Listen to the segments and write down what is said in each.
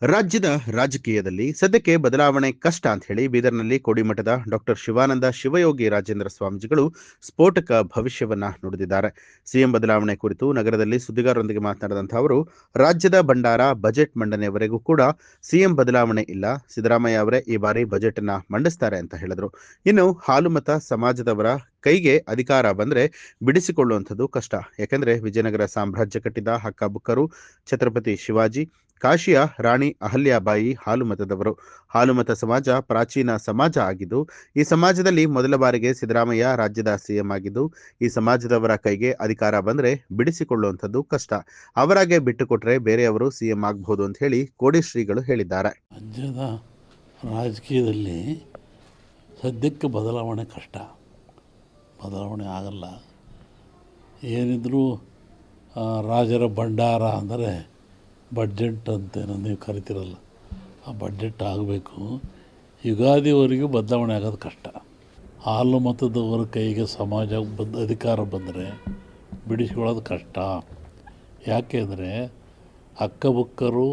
ರಾಜ್ಯದ ರಾಜಕೀಯದಲ್ಲಿ ಸದ್ಯಕ್ಕೆ ಬದಲಾವಣೆ ಕಷ್ಟ ಅಂತ ಹೇಳಿ ಬೀದರ್ನಲ್ಲಿ ಕೋಡಿಮಠದ ಡಾಕ್ಟರ್ ಶಿವಾನಂದ ಶಿವಯೋಗಿ ರಾಜೇಂದ್ರ ಸ್ವಾಮೀಜಿಗಳು ಸ್ಫೋಟಕ ಭವಿಷ್ಯವನ್ನ ನುಡಿದಿದ್ದಾರೆ. ಸಿಎಂ ಬದಲಾವಣೆ ಕುರಿತು ನಗರದಲ್ಲಿ ಸುದ್ದಿಗಾರರೊಂದಿಗೆ ಮಾತನಾಡಿದಂತಹ ಅವರು, ರಾಜ್ಯದ ಭಂಡಾರ ಬಜೆಟ್ ಮಂಡನೆಯವರೆಗೂ ಕೂಡ ಸಿಎಂ ಬದಲಾವಣೆ ಇಲ್ಲ, ಸಿದ್ದರಾಮಯ್ಯ ಅವರೇ ಈ ಬಾರಿ ಬಜೆಟ್ ಅನ್ನ ಮಂಡಿಸ್ತಾರೆ ಅಂತ ಹೇಳಿದ್ರು. ಇನ್ನು ಹಾಲುಮತ ಸಮಾಜದವರ ಕೈಗೆ ಅಧಿಕಾರ ಬಂದ್ರೆ ಬಿಡಿಸಿಕೊಳ್ಳುವಂಥದ್ದು ಕಷ್ಟ. ಯಾಕೆಂದ್ರೆ ವಿಜಯನಗರ ಸಾಮ್ರಾಜ್ಯ ಕಟ್ಟಿದ ಹಕ್ಕಬುಕ್ಕರು ಛತ್ರಪತಿ ಶಿವಾಜಿ, ಕಾಶಿಯ ರಾಣಿ ಅಹಲ್ಯಾಬಾಯಿ ಹಾಲುಮತದವರು. ಹಾಲುಮತ ಸಮಾಜ ಪ್ರಾಚೀನ ಸಮಾಜ ಆಗಿದ್ದು, ಈ ಸಮಾಜದಲ್ಲಿ ಮೊದಲ ಬಾರಿಗೆ ಸಿದ್ದರಾಮಯ್ಯ ರಾಜ್ಯದ ಸಿಎಂ ಆಗಿದ್ದು, ಈ ಸಮಾಜದವರ ಕೈಗೆ ಅಧಿಕಾರ ಬಂದ್ರೆ ಬಿಡಿಸಿಕೊಳ್ಳುವಂಥದ್ದು ಕಷ್ಟ. ಅವರಾಗೆ ಬಿಟ್ಟುಕೊಟ್ರೆ ಬೇರೆಯವರು ಸಿಎಂ ಆಗಬಹುದು ಅಂತ ಹೇಳಿ ಕೋಡಿ ಶ್ರೀಗಳು ಹೇಳಿದ್ದಾರೆ. ರಾಜ್ಯದ ರಾಜಕೀಯದಲ್ಲಿ ಸದ್ಯಕ್ಕೆ ಬದಲಾವಣೆ ಕಷ್ಟ, ಬದಲಾವಣೆ ಆಗಲ್ಲ. ಏನಿದ್ರೂ ರಾಜರ ಭಂಡಾರ ಅಂದರೆ ಬಡ್ಜೆಟ್ ಅಂತೇನೋ ನೀವು ಕರಿತಿರಲ್ಲ, ಆ ಬಡ್ಜೆಟ್ ಆಗಬೇಕು. ಯುಗಾದಿವರೆಗೂ ಬದಲಾವಣೆ ಆಗೋದು ಕಷ್ಟ. ಹಾಲು ಮತದವರ ಕೈಗೆ ಸಮಾಜ ಅಧಿಕಾರ ಬಂದರೆ ಬಿಡಿಸ್ಕೊಳ್ಳೋದು ಕಷ್ಟ. ಯಾಕೆ ಅಂದರೆ ಹಕ್ಕಬುಕ್ಕರು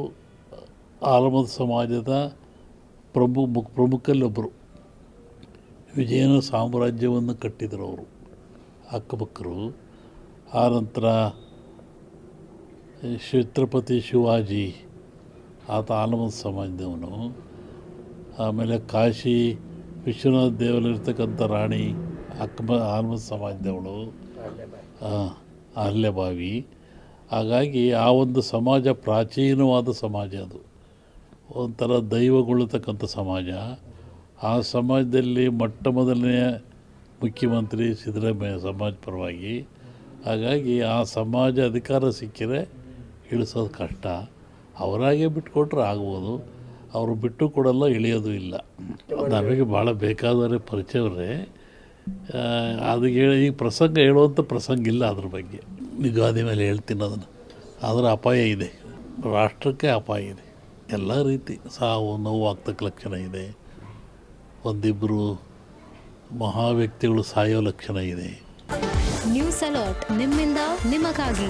ಹಾಲುಮತ ಸಮಾಜದ ಪ್ರಮುಖಲ್ಲೊಬ್ಬರು. ವಿಜಯನ ಸಾಮ್ರಾಜ್ಯವನ್ನು ಕಟ್ಟಿದರು ಅವರು ಹಕ್ಕಬುಕ್ಕರು. ಆನಂತರ ಛತ್ರಪತಿ ಶಿವಾಜಿ, ಆತ ಹಾಲುಮತ ಸಮಾಜದವನು. ಆಮೇಲೆ ಕಾಶಿ ವಿಶ್ವನಾಥ ದೇವರಲ್ಲಿರ್ತಕ್ಕಂಥ ರಾಣಿ ಹಾಲುಮತ ಸಮಾಜದವಳು, ಅಹಲ್ಯಾಬಾಯಿ. ಹಾಗಾಗಿ ಆ ಒಂದು ಸಮಾಜ ಪ್ರಾಚೀನವಾದ ಸಮಾಜ, ಅದು ಒಂಥರ ದೈವಗೊಳ್ಳತಕ್ಕಂಥ ಸಮಾಜ. ಆ ಸಮಾಜದಲ್ಲಿ ಮೊಟ್ಟ ಮೊದಲನೆಯ ಮುಖ್ಯಮಂತ್ರಿ ಸಿದ್ದರಾಮಯ್ಯ ಸಮಾಜ ಪರವಾಗಿ. ಹಾಗಾಗಿ ಆ ಸಮಾಜ ಅಧಿಕಾರ ಸಿಕ್ಕಿದರೆ ಇಳಿಸೋದು ಕಷ್ಟ. ಅವರಾಗೆ ಬಿಟ್ಟುಕೊಟ್ರೆ ಆಗ್ಬೋದು, ಅವರು ಬಿಟ್ಟು ಕೊಡಲ್ಲ, ಇಳಿಯೋದು ಇಲ್ಲ. ನಮಗೆ ಭಾಳ ಬೇಕಾದವರೇ ಪರಿಚಯವರೇ. ಅದು ಈ ಪ್ರಸಂಗ ಹೇಳುವಂಥ ಪ್ರಸಂಗ ಇಲ್ಲ. ಅದ್ರ ಬಗ್ಗೆ ಯುಗಾದಿ ಮೇಲೆ ಹೇಳ್ತೀನಿ ಅದನ್ನು. ಅದರ ಅಪಾಯ ಇದೆ, ರಾಷ್ಟ್ರಕ್ಕೆ ಅಪಾಯ ಇದೆ. ಎಲ್ಲ ರೀತಿ ಸಾವು ನೋವು ಆಗ್ತಕ್ಕ ಲಕ್ಷಣ ಇದೆ. ಒಂದಿಬ್ಬರು ಮಹಾ ವ್ಯಕ್ತಿಗಳು ಸಾಯೋ ಲಕ್ಷಣ ಇದೆ. ನ್ಯೂಸ್ ಅಲರ್ಟ್, ನಿಮ್ಮಿಂದ ನಿಮಗಾಗಿ.